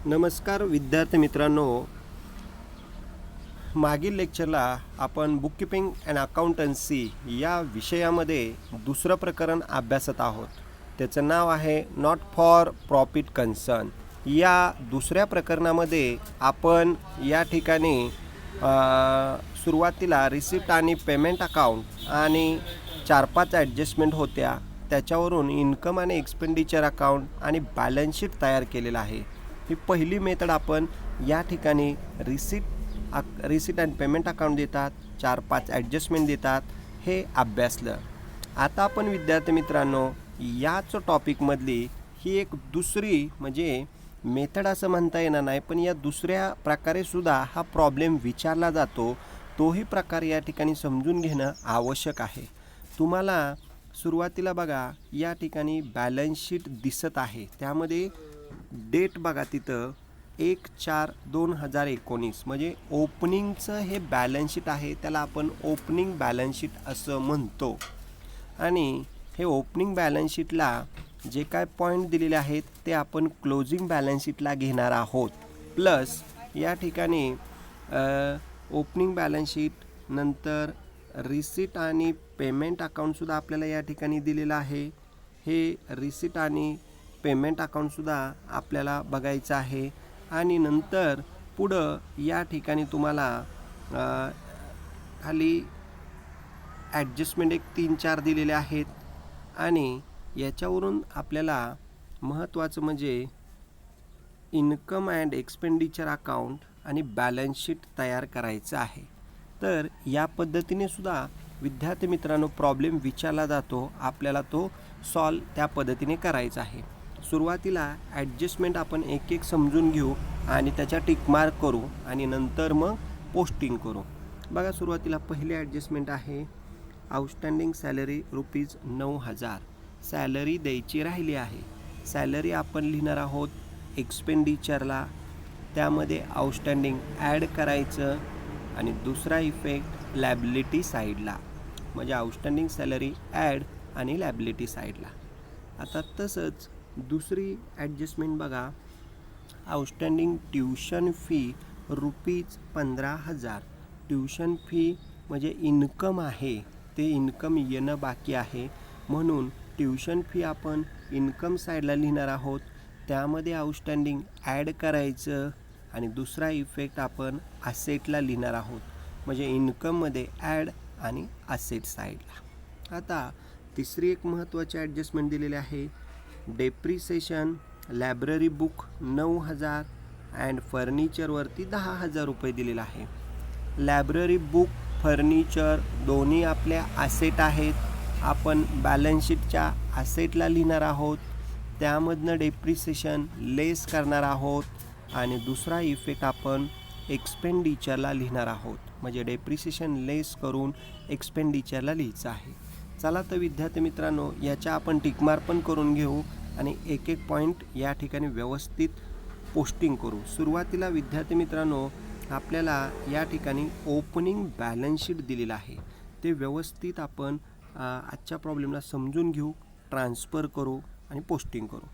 नमस्कार विद्यार्थी मित्रांनो. मागील लेक्चरला आपण बुककीपिंग अँड अकाउंटन्सी या विषयामध्ये दुसरं प्रकरण अभ्यासत आहोत. त्याचं नाव आहे नॉट फॉर प्रॉफिट कन्सर्न. या दुसऱ्या प्रकरणामध्ये आपण या ठिकाणी सुरुवातीला रिसिप्ट आणि पेमेंट अकाउंट आणि 4-5 ॲडजस्टमेंट होत्या. त्याच्यावरून इन्कम आणि एक्सपेंडिचर अकाउंट आणि बॅलन्स शीट तयार केलेलं आहे. ही पहिली मेथड आपण या ठिकाणी रिसिट अँड पेमेंट अकाउंट देतात, 4-5 ॲडजस्टमेंट देतात, हे अभ्यासलं. आता आपण विद्यार्थी मित्रांनो याच टॉपिकमधली ही एक दुसरी म्हणजे मेथड असं म्हणता येणार नाही, पण या दुसऱ्या प्रकारे सुद्धा हा प्रॉब्लेम विचारला जातो. तोही प्रकार या ठिकाणी समजून घेणं आवश्यक आहे. तुम्हाला सुरुवातीला बघा या ठिकाणी बॅलन्स शीट दिसत आहे. त्यामध्ये डेट बघा तिथं 1/4/2019 म्हणजे ओपनिंगचं हे बॅलन्स शीट आहे. त्याला आपण ओपनिंग बॅलन्स शीट असं म्हणतो. आणि हे ओपनिंग बॅलन्स शीटला जे काय पॉईंट दिलेले आहेत ते आपण क्लोजिंग बॅलन्स शीटला घेणार आहोत. प्लस या ठिकाणी ओपनिंग बॅलन्स शीट नंतर रिसिट आणि पेमेंट अकाउंटसुद्धा आपल्याला या ठिकाणी दिलेलं आहे. हे रिसिट आणि पेमेंट अकाउंटसुद्धा आपल्याला बघायचं आहे. आणि नंतर पुढं या ठिकाणी तुम्हाला खाली ॲडजस्टमेंट एक 3-4 दिलेले आहेत. आणि याच्यावरून आपल्याला महत्त्वाचं म्हणजे इन्कम अँड एक्सपेंडिचर अकाउंट आणि बॅलन्स शीट तयार करायचं आहे. तर या पद्धतीने सुद्धा विद्यार्थी मित्रांनो प्रॉब्लेम विचारला जातो. आपल्याला तो सॉल्व त्या पद्धतीने करायचा आहे. सुरुवातीला ॲडजस्टमेंट आपण एक एक समजून घेऊ आणि त्याच्या टिकमार्क करू आणि नंतर मग पोस्टिंग करू. बघा सुरुवातीला पहिली ॲडजस्टमेंट आहे आउटस्टँडिंग सॅलरी ₹9,000. सॅलरी द्यायची राहिली आहे. सॅलरी आपण लिहिणार आहोत एक्सपेंडिचरला. त्यामध्ये आउटस्टँडिंग ॲड करायचं आणि दुसरा इफेक्ट लॅबिलिटी साईडला म्हणजे आउटस्टँडिंग सॅलरी ॲड आणि लॅबिलिटी साईडला. आता तसंच दुसरी ॲडजस्टमेंट बघा outstanding tuition fee ₹15,000. Tuition fee म्हणजे इन्कम आहे, ते इन्कम येणं बाकी आहे म्हणून ट्युशन फी आपण इन्कम साईडला लिहिणार आहोत. त्यामध्ये आउटस्टँडिंग ॲड करायचं आणि दुसरा इफेक्ट आपण असेटला लिहिणार आहोत म्हणजे इन्कममध्ये ॲड आणि असेट साईडला. आता तिसरी एक महत्त्वाची ॲडजस्टमेंट दिलेली आहे डेप्रिसिएशन लायब्ररी बुक 9,000 अँड फर्निचरवरती ₹10,000 दिलेला आहे. लायब्ररी बुक फर्निचर दोन्ही आपल्या असेट आहेत. आपण बॅलन्स शीटच्या असेटला लिहिणार आहोत. त्यामधनं डेप्रिसिएशन लेस करणार आहोत आणि दुसरा इफेक्ट आपण एक्सपेंडिचरला लिहिणार आहोत म्हणजे डेप्रिसिएशन लेस करून एक्सपेंडिचरला लिहायचं आहे. चला तर विद्यार्थी मित्रांनो याच्या आपण टिकमार्क पण करून घेऊ आणि एक एक पॉईंट या ठिकाणी व्यवस्थित पोस्टिंग करू. सुरुवातीला विद्यार्थी मित्रांनो आपल्याला या ठिकाणी ओपनिंग बॅलन्स शीट दिलेलं आहे. ते व्यवस्थित आपण आजच्या प्रॉब्लेमला समजून घेऊ, ट्रान्सफर करू आणि पोस्टिंग करू.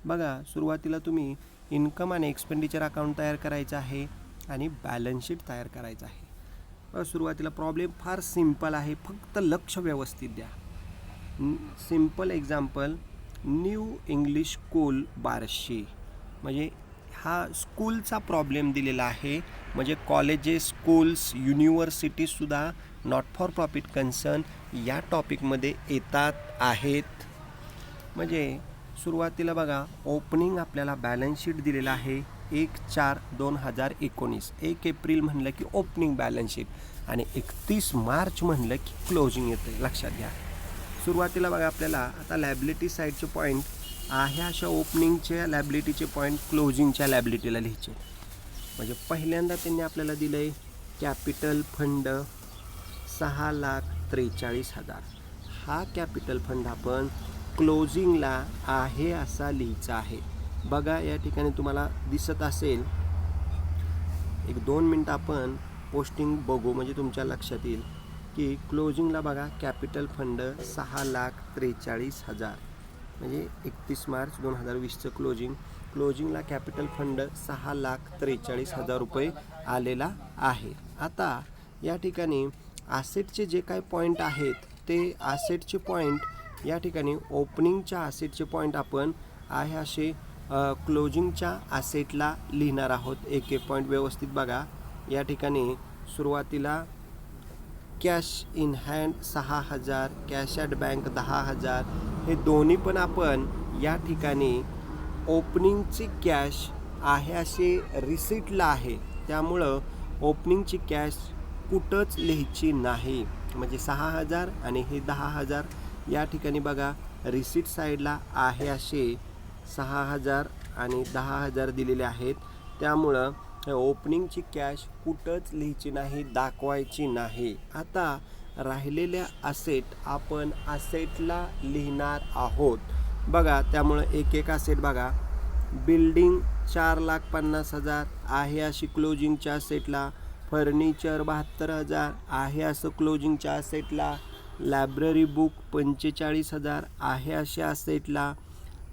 बघा सुरुवातीला तुम्ही इन्कम आणि एक्सपेंडिचर अकाउंट तयार करायचं आहे आणि बॅलन्स शीट तयार करायचं आहे. सुरुवातीला प्रॉब्लेम फार सिंपल आहे, फक्त लक्ष व्यवस्थित द्या. Simple example new English school Barshi म्हणजे हा स्कूलचा प्रॉब्लेम दिलेला आहे. म्हणजे कॉलेजेस स्कूल्स युनिव्हर्सिटीजसुद्धा नॉट फॉर प्रॉफिट कन्सर्न या टॉपिकमध्ये येतात आहेत. म्हणजे सुरुवातीला बघा ओपनिंग आपल्याला बॅलन्स शीट दिलेला आहे 1/4/2019. 1 एप्रिल म्हणलं की ओपनिंग बॅलन्स शीट आणि 31 मार्च म्हणलं की क्लोजिंग येतं, लक्षात घ्या. सुरुवातीला बघा आपल्याला आता लॅबिलिटी साईडचे पॉईंट ह्या अशा ओपनिंगच्या लॅबिलिटीचे पॉईंट क्लोजिंगच्या लॅबिलिटीला लिहायचे. म्हणजे पहिल्यांदा त्यांनी आपल्याला दिलं आहे कॅपिटल फंड 6,43,000. हा कॅपिटल फंड आपण क्लोजिंगला आहे असा लिहायचा आहे. बघा या ठिकाणी तुम्हाला दिसत असेल. 1-2 मिनटं आपण पोस्टिंग बघू म्हणजे तुमच्या लक्षात येईल की क्लोजिंगला बघा कॅपिटल फंड 6,43,000 म्हणजे 31 मार्च 2020चं क्लोजिंग. क्लोजिंगला कॅपिटल फंड 6,43,000 रुपये आलेला आहे. आता या ठिकाणी ॲसेटचे जे काही पॉईंट आहेत ते ॲसेटचे पॉईंट या ठिकाणी ओपनिंगच्या ॲसेटचे पॉईंट आपण आहे असे क्लोजिंगच्या ॲसेटला लिहिणार आहोत. एक एक पॉईंट व्यवस्थित बघा. या ठिकाणी सुरुवातीला cash in hand 6,000, cash at bank 10,000, हे दोन्ही पण आपण या ठिकाणी ओपनिंगची कॅश आहे असे रिसीटला आहे, त्यामुळं ओपनिंगची कॅश कुठंच लिहायची नाही. म्हणजे 6,000 आणि हे 10,000 या ठिकाणी बघा रिसीट साईडला आहे असे 6,000 आणि 10,000 दिलेले आहेत, त्यामुळं ओपनिंगची कॅश कुठंच लिहायची नाही, दाखवायची नाही. आता राहिलेल्या ॲसेट आपण ॲसेटला लिहिणार आहोत बघा. त्यामुळं एक एक ॲसेट बघा. बिल्डिंग 4,50,000 आहे अशी क्लोजिंगच्या ॲसेटला. फर्निचर 72,000 आहे असं क्लोजिंगच्या ॲसेटला. लायब्ररी बुक 45,000 आहे अशा ॲसेटला.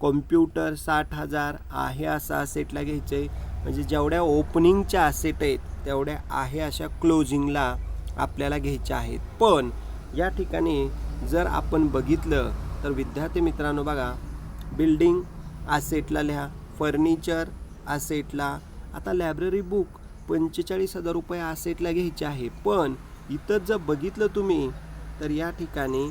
कॉम्प्युटर 60,000 आहे असं ॲसेटला घ्यायचं आहे. म्हणजे जेवढ्या ओपनिंगच्या ॲसेट आहेत तेवढ्या आहे अशा क्लोजिंगला आपल्याला घ्यायच्या आहेत. पण या ठिकाणी जर आपण बघितलं तर विद्यार्थी मित्रांनो बघा, बिल्डिंग ॲसेटला लिहा, फर्निचर ॲसेटला. आता लायब्ररी बुक 45,000 रुपये ॲसेटला घ्यायचे आहे. पण इथं जर बघितलं तुम्ही तर या ठिकाणी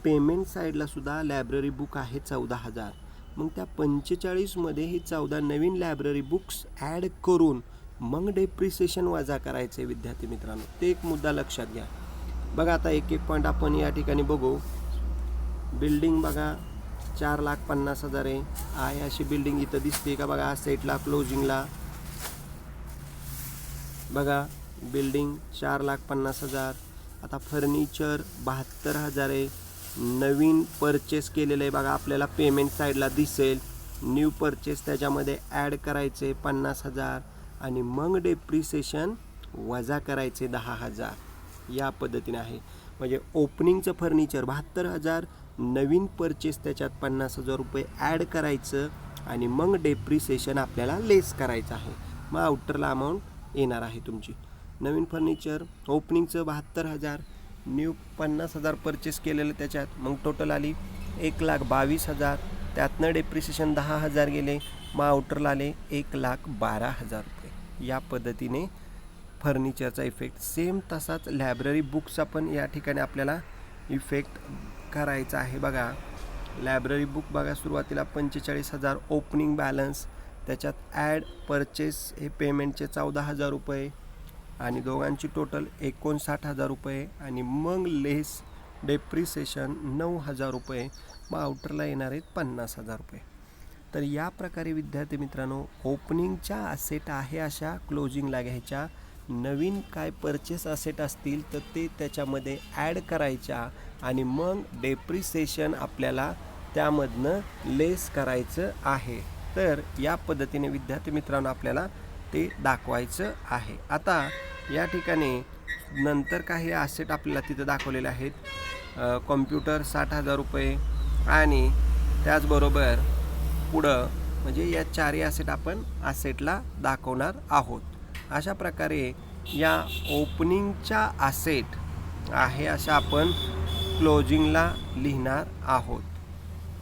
पेमेंट साईडला सुद्धा लायब्ररी बुक आहे 14,000. मग त्या 45मध्ये ही 14 नवीन लायब्ररी बुक्स ॲड करून मग डेप्रिसिएशन वजा करायचे विद्यार्थी मित्रांनो. ते एक मुद्दा लक्षात घ्या. बघा आता एक एक पॉईंट आपण या ठिकाणी बघू. बिल्डिंग बघा 4,50,000 आहे अशी बिल्डिंग इथं दिसते का बघा ॲसेटला क्लोजिंगला. बघा बिल्डिंग 4,50,000. आता फर्निचर 72,000 आहे, नवीन परचेस केलेलं आहे बघा, आपल्याला पेमेंट साईडला दिसेल. न्यू परचेस त्याच्यामध्ये ॲड करायचे 50,000 आणि मग डेप्रिसिएशन वजा करायचे 10,000. या पद्धतीने आहे. म्हणजे ओपनिंगचं फर्निचर 72,000, नवीन परचेस त्याच्यात 50,000 रुपये ॲड करायचं आणि मग डेप्रिसिएशन आपल्याला लेस करायचं आहे. मग आउटरला अमाऊंट येणार आहे तुमची. नवीन फर्निचर ओपनिंगचं 72,000, न्यू 50,000 परचेस केलेलं त्याच्यात, मग टोटल आली 1,22,000. त्यातनं डेप्रिसिएशन 10,000 गेले, मग आउटरला आले 1,12,000 रुपये. या पद्धतीने फर्निचरचा इफेक्ट सेम तसाच लायब्ररी बुक्सचा पण या ठिकाणी आपल्याला इफेक्ट करायचा आहे. बघा लायब्ररी बुक बघा सुरुवातीला 45,000 ओपनिंग बॅलन्स, त्याच्यात ॲड परचेस हे पेमेंटचे 14,000 रुपये आणि दोघांची टोटल 59,000 रुपये आणि मग लेस डेप्रिसिएशन 9,000 रुपये. मग आउटरला येणार आहेत 50,000 रुपये. तर या प्रकारे विद्यार्थी मित्रांनो ओपनिंगच्या ॲसेट आहे अशा क्लोजिंगला घ्यायच्या. नवीन काय परचेस ॲसेट असतील तर ते त्याच्यामध्ये ॲड करायच्या आणि मग डेप्रिसिएशन आपल्याला त्यामधनं लेस करायचं आहे. तर या पद्धतीने विद्यार्थी मित्रांनो आपल्याला ते दाखवायचं आहे. आता या ठिकाणी नंतर काही ॲसेट आपल्याला तिथं दाखवलेले आहेत. कॉम्प्युटर 60,000 रुपये आणि त्याचबरोबर पुढं म्हणजे या चारही ॲसेट आपण ॲसेटला दाखवणार आहोत. अशा प्रकारे या ओपनिंगच्या ॲसेट आहे अशा आपण क्लोजिंगला लिहिणार आहोत.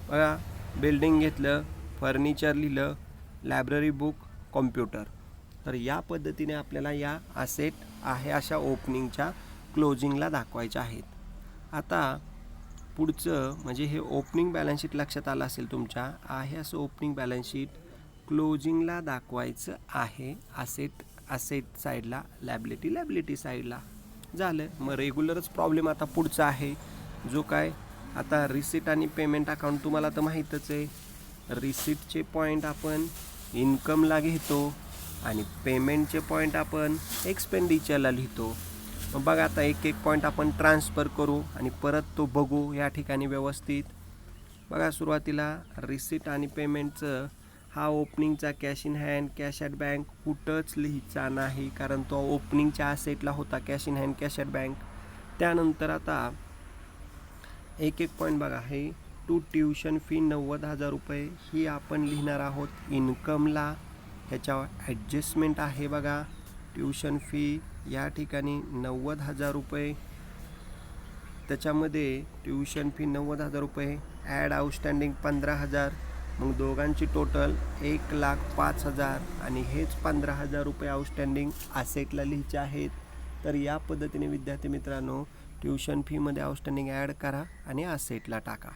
बघा बिल्डिंग घेतलं, फर्निचर लिहिलं, लायब्ररी बुक, कॉम्प्युटर. तर या पद्धतीने आपल्याला या ॲसेट आहे अशा ओपनिंगच्या क्लोजिंगला दाखवायच्या आहेत. आता पुढचं म्हणजे हे ओपनिंग बॅलन्स शीट लक्षात आलं असेल तुमच्या. आहे असं ओपनिंग बॅलन्स शीट क्लोजिंगला दाखवायचं आहे. ॲसेट साईडला, लॅबिलिटी साईडला झालं. मग रेग्युलरच प्रॉब्लेम आता पुढचा आहे जो काय आता रिसीट आणि पेमेंट अकाउंट तुम्हाला तर माहीतच आहे. रिसीटचे पॉईंट आपण इन्कमला घेतो आणि पेमेंटचे पॉईंट आपण एक्सपेंडिचरला लिहितो. मग बघा आता एक एक पॉईंट आपण ट्रान्सफर करू आणि परत तो बघू या ठिकाणी व्यवस्थित. बघा सुरुवातीला रिसीट आणि पेमेंटचं हा ओपनिंगचा cash in hand, cash at bank कुठंच लिहायचा नाही कारण तो ओपनिंगच्या ॲसेटला होता cash in hand, cash at bank. त्यानंतर आता एक एक पॉईंट बघा, हे टू ट्युशन फी 90,000 रुपये ही आपण लिहिणार आहोत इन्कमला. ह्याच्यावर ॲडजस्टमेंट आहे बघा. ट्युशन फी या ठिकाणी 90,000 रुपये. त्याच्यामध्ये ट्युशन फी 90,000 रुपये, ॲड आउटस्टँडिंग 15,000, मग दोघांची टोटल 1,05,000 आणि हेच 15,000 रुपये आउटस्टँडिंग असेटला लिहायचे आहेत. तर या पद्धतीने विद्यार्थी मित्रांनो ट्युशन फीमध्ये आउटस्टँडिंग ॲड करा आणि असेटला टाका.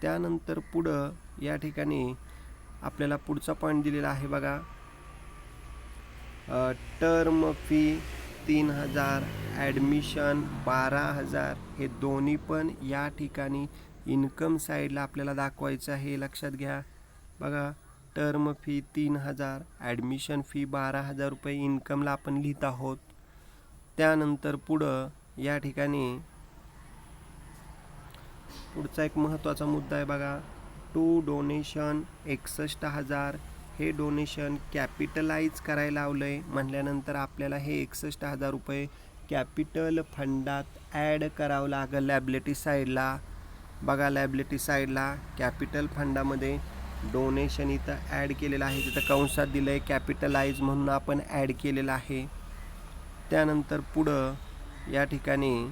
त्यानंतर पुढं या ठिकाणी आपल्याला पुढचा पॉईंट दिलेला आहे बघा. टर्म फी 3,000, ॲडमिशन 12,000 हे दोन्ही पण या ठिकाणी इन्कम साईडला आपल्याला दाखवायचं आहे. लक्षात घ्या बघा. टर्म फी 3,000, ॲडमिशन फी 12,000 रुपये इन्कमला आपण लिहित आहोत. त्यानंतर पुढं या ठिकाणी पुढचा एक महत्त्वाचा मुद्दा आहे बघा. टू डोनेशन 61,000 हे डोनेशन कॅपिटलाइज करायला लावलं आहे म्हटल्यानंतर आपल्याला हे 61,000 रुपये कॅपिटल फंडात ॲड करावं लागेल लॅबिलिटी साईडला. बघा लॅबिलिटी साईडला कॅपिटल फंडामध्ये डोनेशन इथं ॲड केलेलं आहे. तिथं कंसात दिलं आहे कॅपिटलाइज म्हणून आपण ॲड केलेलं आहे. त्यानंतर पुढं या ठिकाणी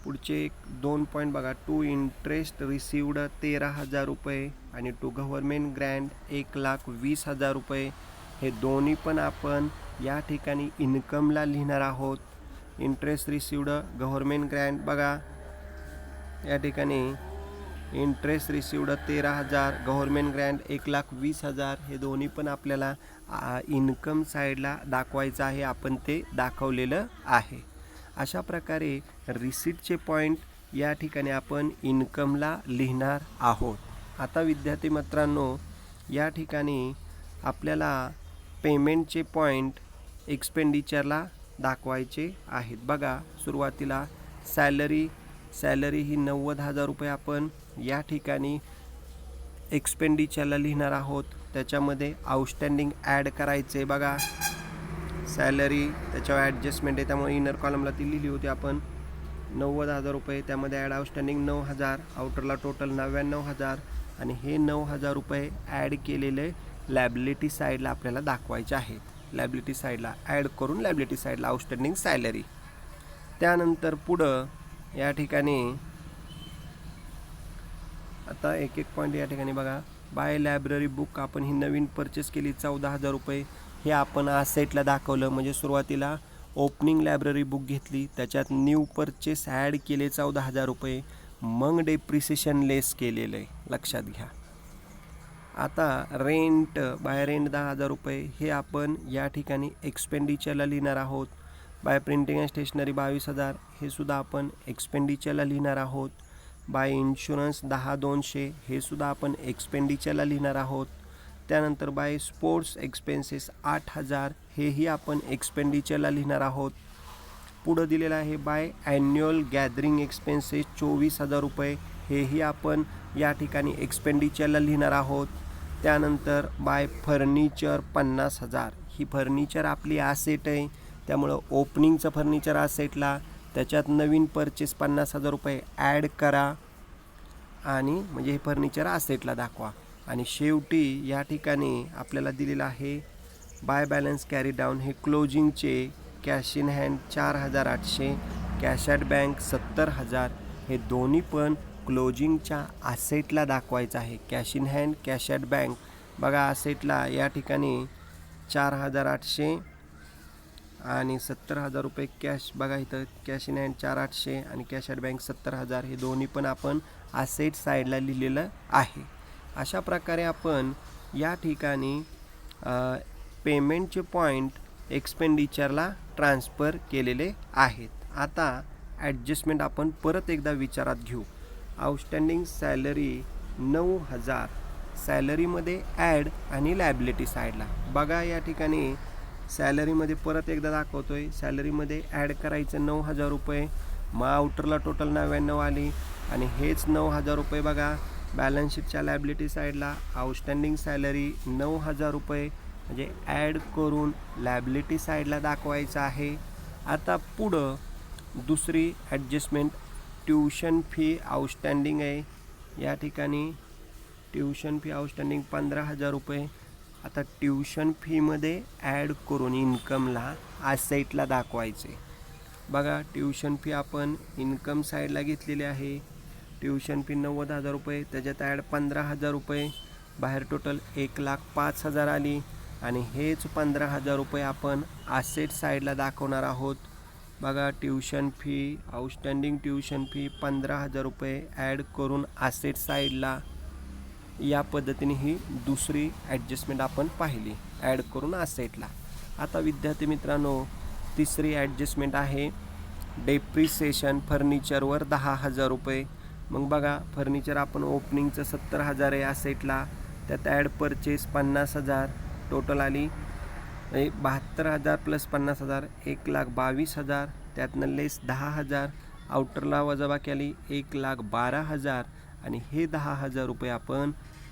पुढचे 2 पॉईंट बघा. टू इंटरेस्ट रिसिवड 13,000 रुपये आणि टू गव्हर्मेंट ग्रँट 1,20,000 रुपये हे दोन्ही पण आपण या ठिकाणी इन्कमला लिहिणार आहोत. इंटरेस्ट रिसिवड गव्हर्मेंट ग्रँट बघा या ठिकाणी इंटरेस्ट रिसिवड 13,000, गव्हर्मेंट ग्रँट 1,20,000 हे दोन्ही पण आपल्याला इन्कम साईडला दाखवायचं आहे. आपण ते दाखवलेलं आहे. अशा प्रकारे रिसीटचे पॉईंट या ठिकाणी आपण इन्कमला लिहिणार आहोत. आता विद्यार्थी मित्रांनो या ठिकाणी आपल्याला पेमेंटचे पॉईंट एक्सपेंडिचरला दाखवायचे आहेत. बघा सुरुवातीला सॅलरी ही 90,000 रुपये आपण या ठिकाणी एक्सपेंडिचरला लिहिणार आहोत. त्याच्यामध्ये आउटस्टँडिंग ॲड करायचे बघा. सॅलरी त्याच्यावर ॲडजस्टमेंट आहे त्यामुळे इनर कॉलमला ती लिहिली होती आपण 90,000 रुपये. त्यामध्ये ॲड आउटस्टँडिंग 9,000, आउटरला टोटल 99,000 आणि हे 9,000 रुपये ॲड केलेले लॅबिलिटी साईडला आपल्याला दाखवायचे आहेत. लॅबिलिटी साईडला ॲड करून लॅबिलिटी साईडला आउटस्टँडिंग सॅलरी. त्यानंतर पुढं या ठिकाणी आता एक पॉईंट या ठिकाणी बघा. बाय लायब्ररी बुक आपण ही नवीन परचेस केली 14,000 रुपये हे आपण असेटला दाखवलं. म्हणजे सुरुवातीला ओपनिंग लायब्ररी बुक घेतली त्याच्यात न्यू परचेस ॲड केले 14,000 रुपये मग डेप्रिसिएशन लेस केलेलं आहे. लक्षात घ्या. आता रेंट बाय रेंट 10,000 रुपये हे आपण या ठिकाणी एक्सपेंडिचरला लिहिणार आहोत. बाय प्रिंटिंग अँड स्टेशनरी 22,000 हे सुद्धा आपण एक्सपेंडिचरला लिहिणार आहोत. बाय इन्शुरन्स 10,200 हे सुद्धा आपण एक्सपेंडिचरला लिहिणार आहोत. त्यानंतर बाय स्पोर्ट्स एक्सपेन्सेस 8,000 हेही आपण एक्सपेंडिचरला लिहिणार आहोत. पुढं दिलेलं आहे बाय ॲन्युअल गॅदरिंग एक्सपेन्सेस 24,000 रुपये हेही आपण या ठिकाणी एक्सपेंडिचरला लिहिणार आहोत. त्यानंतर बाय फर्निचर 50,000 ही फर्निचर आपली ॲसेट आहे त्यामुळं ओपनिंगचं फर्निचर ॲसेटला त्याच्यात नवीन परचेस 50,000 रुपये ॲड करा आणि म्हणजे हे फर्निचर ॲसेटला दाखवा. आणि शेवटी या ठिकाणी आपल्याला दिलेलं आहे बाय बॅलन्स कॅरी डाऊन हे क्लोजिंगचे cash in hand 4,800, cash at bank 70,000 हे दोन्ही पण क्लोजिंगच्या ॲसेटला दाखवायचं आहे. Cash in hand cash at bank बघा ॲसेटला या ठिकाणी 4,800 आणि 70,000 रुपये कॅश बघा इथं कॅश इन हँड 4,800 आणि कॅश ॲट बँक 70,000 हे दोन्ही पण आपण ॲसेट साईडला लिहिलेलं आहे. अशा प्रकारे आपण या ठिकाणी पेमेंटचे पॉईंट एक्सपेंडिचरला ट्रान्सफर केलेले आहेत. आता ॲडजस्टमेंट आपण परत एकदा विचारात घेऊ. आउटस्टँडिंग सॅलरी 9,000 सॅलरीमध्ये ॲड आणि लायबिलिटी साईडला बघा या ठिकाणी सॅलरीमध्ये परत एकदा दाखवतोय. सॅलरीमध्ये ॲड करायचं 9,000 रुपये मग आउटरला टोटल 99 आली आणि हेच 9,000 रुपये बघा बॅलन्स शीटच्या लायबिलिटी साईडला आउटस्टँडिंग सॅलरी 9,000 रुपये म्हणजे ॲड करून लायबिलिटी साईडला दाखवायचं आहे. आता पुढं दुसरी ॲडजस्टमेंट ट्यूशन फी आउटस्टँडिंग आहे. या ठिकाणी ट्यूशन फी आउटस्टँडिंग 15,000 रुपये. आता ट्यूशन फीमध्ये ॲड करून इन्कमला ॲसेटला दाखवायचे. बघा ट्यूशन फी आपण इन्कम साईडला घेतलेली आहे. ट्यूशन फी 90,000 रुपये, त्याच्यात ॲड 15,000 रुपये, बाहेर टोटल 1,05,000 आली. आणि हेच 15,000 रुपये आपण ॲसेट साईडला दाखवणार आहोत. बघा tuition fee outstanding tuition fee 15,000 रुपये ॲड करून ॲसेट साईडला. या पद्धतीने ही दुसरी ॲडजस्टमेंट आपण पाहिली ॲड करून ॲसेटला. आता विद्यार्थी मित्रांनो तिसरी ॲडजस्टमेंट आहे डेप्रिसिएशन फर्निचरवर 10,000 रुपये. मग बघा फर्निचर आपण ओपनिंगचं 70,000 आहे ॲसेटला, त्यात ॲड परचेस 50,000 टोटल आली. 72,000 प्लस 50,000 1,22,000, त्यातनं लेस 10,000, आउटरला वजाबाकी आली 1,12,000 आणि हे 10,000 रुपये आपण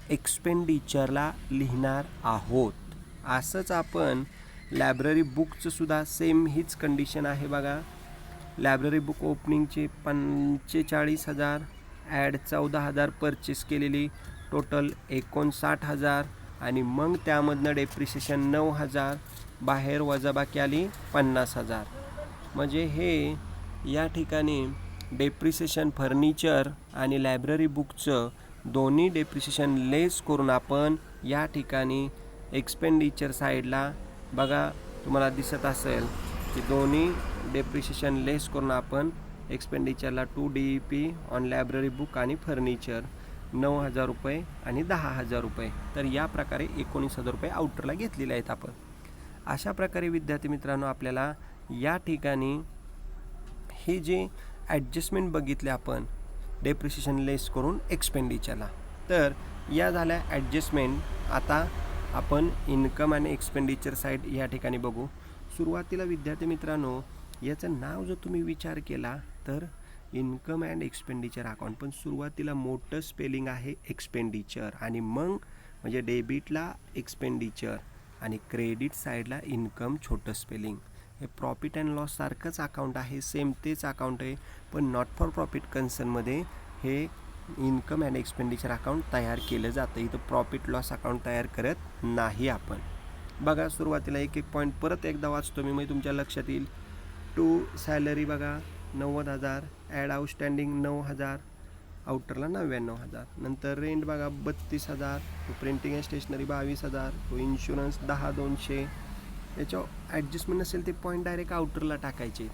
एक्सपेंडिचरला लिहिणार आहोत. असंच आपण लायब्ररी बुकचं सुद्धा सेम हीच कंडिशन आहे. बघा लायब्ररी बुक ओपनिंगचे 45,000, ॲड 14,000 परचेस केलेली, टोटल 59,000 आणि मग त्यामधनं डेप्रिसिएशन 9,000, बाहेर वजाबाकी आली 50,000. म्हणजे हे या ठिकाणी डेप्रिसिएशन फर्निचर आणि लायब्ररी बुकचं दोन्ही डेप्रिसिएशन लेस करून आपण या ठिकाणी एक्सपेंडिचर साईडला बघा तुम्हाला दिसत असेल की दोन्ही डेप्रिसिएशन लेस करून आपण एक्सपेंडिचरला 2 DEP ऑन लायब्ररी बुक आणि फर्निचर 9,000 रुपये आणि 10,000 रुपये. तर या प्रकारे 19,000 रुपये आउटरला घेतलेले आहेत आपण. अशा प्रकारे विद्यार्थी मित्रांनो आपल्याला या ठिकाणी हे जे ॲडजस्टमेंट बघितले आपण डेप्रिसिएशन लेस करून एक्सपेंडिचरला, तर या झाल्या ॲडजस्टमेंट. आता आपण इन्कम आणि एक्सपेंडिचर साईड या ठिकाणी बघू. सुरुवातीला विद्यार्थी मित्रांनो याचं नाव जर तुम्ही विचार केला तर इन्कम अँड एक्सपेंडिचर अकाउंट, पण सुरुवातीला मोठं स्पेलिंग आहे एक्सपेंडिचर आणि मग म्हणजे डेबिटला एक्सपेंडिचर आणि क्रेडिट साईडला इन्कम छोटं स्पेलिंग. हे प्रॉफिट अँड लॉस सारखंच अकाउंट आहे, सेम तेच अकाउंट आहे, पण नॉट फॉर प्रॉफिट कन्सर्नमध्ये हे इन्कम अँड एक्सपेंडिचर अकाउंट तयार केलं जातं. इथं प्रॉफिट लॉस अकाउंट तयार करत नाही आपण. बघा सुरुवातीला एक एक पॉईंट परत एकदा वाचतो मी, म्हणजे तुमच्या लक्षात येईल. टू सॅलरी बघा 90,000, ॲड आउटस्टँडिंग 9,000, आउटरला 99,000. नंतर रेंट बघा 32,000, प्रिंटिंग अँड स्टेशनरी 22,000, तो इन्शुरन्स 10,200. याच्यावर ॲडजस्टमेंट नसेल ते पॉईंट डायरेक्ट आउटरला टाकायचे.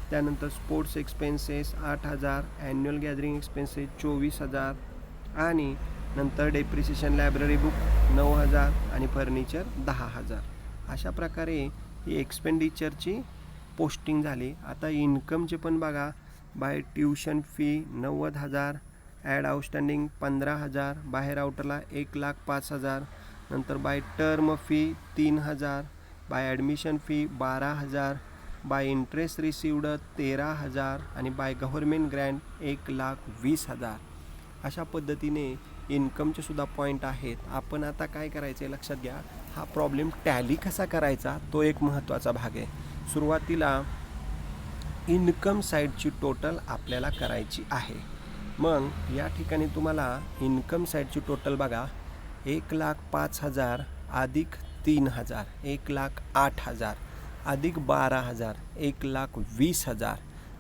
त्यानंतर sports expenses 8,000, annual gathering expenses 24,000 आणि नंतर डेप्रिसिएशन लायब्ररी बुक 9,000 आणि फर्निचर 10,000. अशा प्रकारे ही एक्सपेंडिचरची पोस्टिंग झाली. आता इन्कमचे पण बघा by tuition fee 90,000, add outstanding 15,000, बाहेर आउटरला 1,05,000, नंतर by term fee 3,000, by admission fee 12,000, by interest received 13,000 आणि बाय गव्हर्मेंट ग्रँट 1,20,000. अशा पद्धतीने इन्कमचे सुद्धा पॉईंट आहेत. आपण आता काय करायचं आहे लक्षात घ्या, हा प्रॉब्लेम टॅली कसा करायचा तो एक महत्त्वाचा भाग आहे. सुरुवातीला इन्कम साईडची टोटल आपल्याला करायची आहे. मग या ठिकाणी तुम्हाला इन्कम साईडची टोटल बघा 1,05,000 अधिक 3,000 1,08,000 अधिक 12,000 1,20,000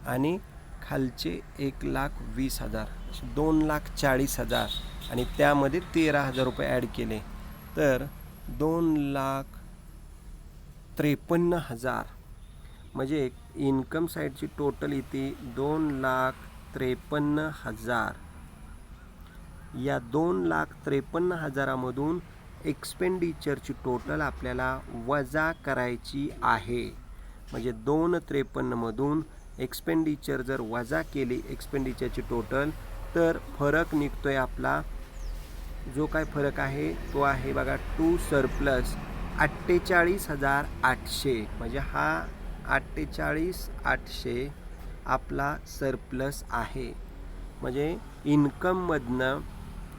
आणि खालचे 1,20,000 2,40,000 आणि त्यामध्ये 13,000 रुपये ॲड केले तर 2,53,000. म्हणजे इन्कम साईडची टोटल येते 2,53,000. या 2,53,000मधून एक्सपेंडिचरची टोटल आपल्याला वजा करायची आहे. म्हणजे 2,53मधून एक्सपेंडिचर जर वजा केली एक्सपेंडिचरची टोटल तर फरक निघतोय आपला. जो काय फरक आहे तो आहे बघा टू सरप्लस 48,800. म्हणजे हा 48,800 आपला सरप्लस आहे. म्हणजे इन्कममधनं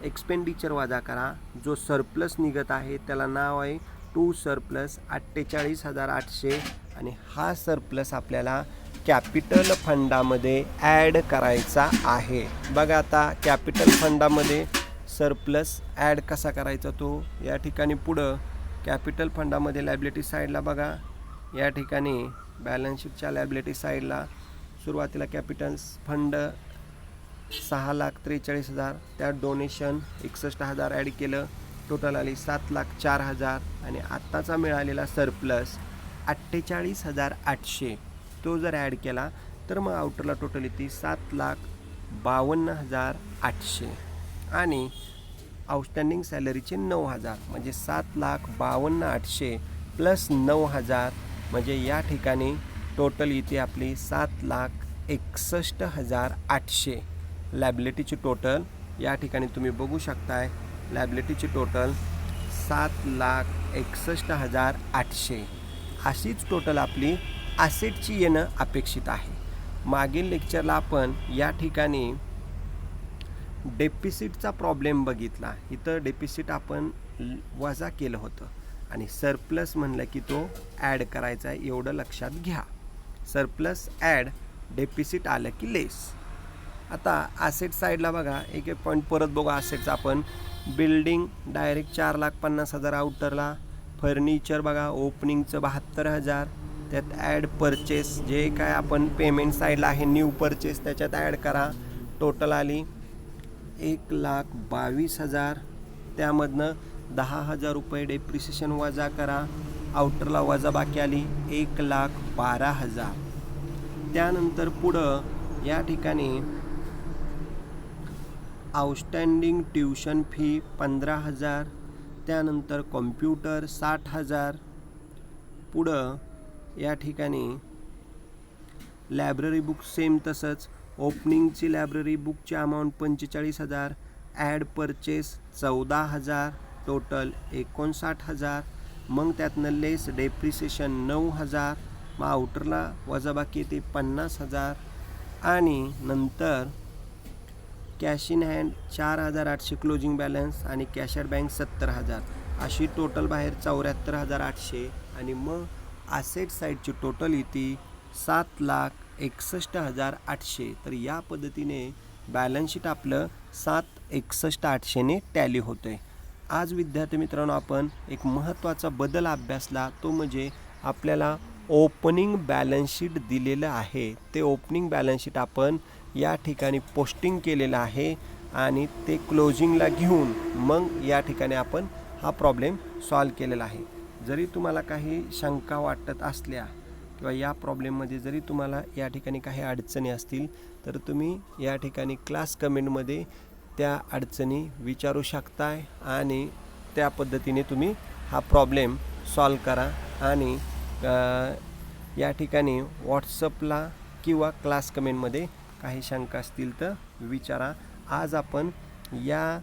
एक्सपेंडिचर वजा करा, जो सरप्लस निघत आहे त्याला नाव आहे टू सरप्लस 48,800 आणि हा सरप्लस आपल्याला कॅपिटल फंडामध्ये ॲड करायचा आहे. बघा आता कॅपिटल फंडामध्ये सरप्लस ॲड कसा करायचा तो या ठिकाणी पुढं कॅपिटल फंडामध्ये लायबिलिटी साईडला बघा, या ठिकाणी बॅलन्स शीटच्या लायबिलिटी साईडला सुरुवातीला कॅपिटल फंड 6,43,000, त्यात डोनेशन 61,000 ॲड केलं, टोटल आली 7,04,000 आणि आत्ताचा मिळालेला सरप्लस 48,800. तो जर ॲड केला तर मग आउटरला टोटल येते 7,52,800 आणि आउटस्टँडिंग सॅलरीचे 9,000 म्हणजे 7,52,800 प्लस 9,000 म्हणजे या ठिकाणी टोटल येते आपली 7,61,800. लायबिलिटीची टोटल या ठिकाणी तुम्ही बघू शकताय, लायबिलिटीची टोटल 7,61,800. अशीच टोटल आपली ॲसेटची येणं अपेक्षित आहे. मागील लेक्चरला आपण या ठिकाणी डेपिसिटचा प्रॉब्लेम बघितला. इथं डेपिसिट आपण वजा केलं होतं आणि सरप्लस म्हणलं की तो ॲड करायचा आहे, एवढं लक्षात घ्या. सरप्लस ॲड, डेपिसिट आलं की लेस. आता ॲसेट साईडला बघा, एक एक पॉईंट परत बघू ॲसेटचा आपण. Building direct 4,50,000 आउटरला. फर्निचर बघा, ओपनिंगचं 72,000, त्यात ॲड परचेस जे काय आपण पेमेंट साईडला आहे न्यू परचेस त्याच्यात ॲड करा. टोटल आली 1,22,000, त्यामधनं 10,000 रुपये डेप्रिसिएशन वजा करा. आउटरला वजा बाकी आली 1,12,000. त्यानंतर पुढं या ठिकाणी आउटस्टँडिंग ट्युशन फी 15,000, त्यानंतर कॉम्प्युटर 60,000. पुढं या ठिकाणी लायब्ररी बुक सेम तसंच, ओपनिंगची लायब्ररी बुकची अमाऊंट 45,000, ॲड परचेस 14,000, टोटल 59,000. मग त्यातनं लेस डेप्रिसिएशन 9,000, मग आउटरला वजाबाकी येते 50,000 आणि नंतर cash in hand 4,800 closing balance आणि कॅश ॲट बँक 70,000. अशी टोटल बाहेर 74,800 आणि मग ॲसेट साईडची टोटल येते 7,61,800. तर या पद्धतीने बॅलन्स शीट आपलं 7,61,800ने टॅली होतं आहे. आज विद्यार्थी मित्रांनो आपण एक महत्त्वाचा बदल अभ्यासला, तो म्हणजे आपल्याला ओपनिंग बॅलन्स शीट दिलेलं आहे. ते ओपनिंग बॅलन्स शीट आपण या ठिकाणी पोस्टिंग केलेलं आहे आणि ते क्लोजिंगला घेऊन मग या ठिकाणी आपण हा प्रॉब्लेम सॉल्व केलेला आहे. जरी तुम्हाला काही शंका वाटत असल्या किंवा या प्रॉब्लेममध्ये जरी तुम्हाला या ठिकाणी काही अडचणी असतील तर तुम्ही या ठिकाणी क्लास कमेंटमध्ये त्या अडचणी विचारू शकताय आणि त्या पद्धतीने तुम्ही हा प्रॉब्लेम सॉल्व करा आणि या ठिकाणी व्हॉट्सअपला किंवा क्लास कमेंटमध्ये काही शंका असतील तर विचारा. आज आपण या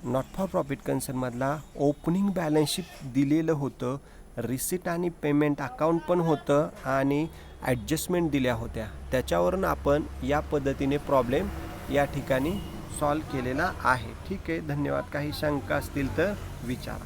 नॉट फॉर प्रॉफिट कन्सर्नमधला ओपनिंग बॅलन्स शीट दिलेलं होतं, रिसिट आणि पेमेंट अकाउंट पण होतं आणि ॲडजस्टमेंट दिल्या होत्या, त्याच्यावरून आपण या पद्धतीने प्रॉब्लेम या ठिकाणी सॉल्व केलेला आहे. ठीक आहे, धन्यवाद. काही शंका असतील तर विचारा.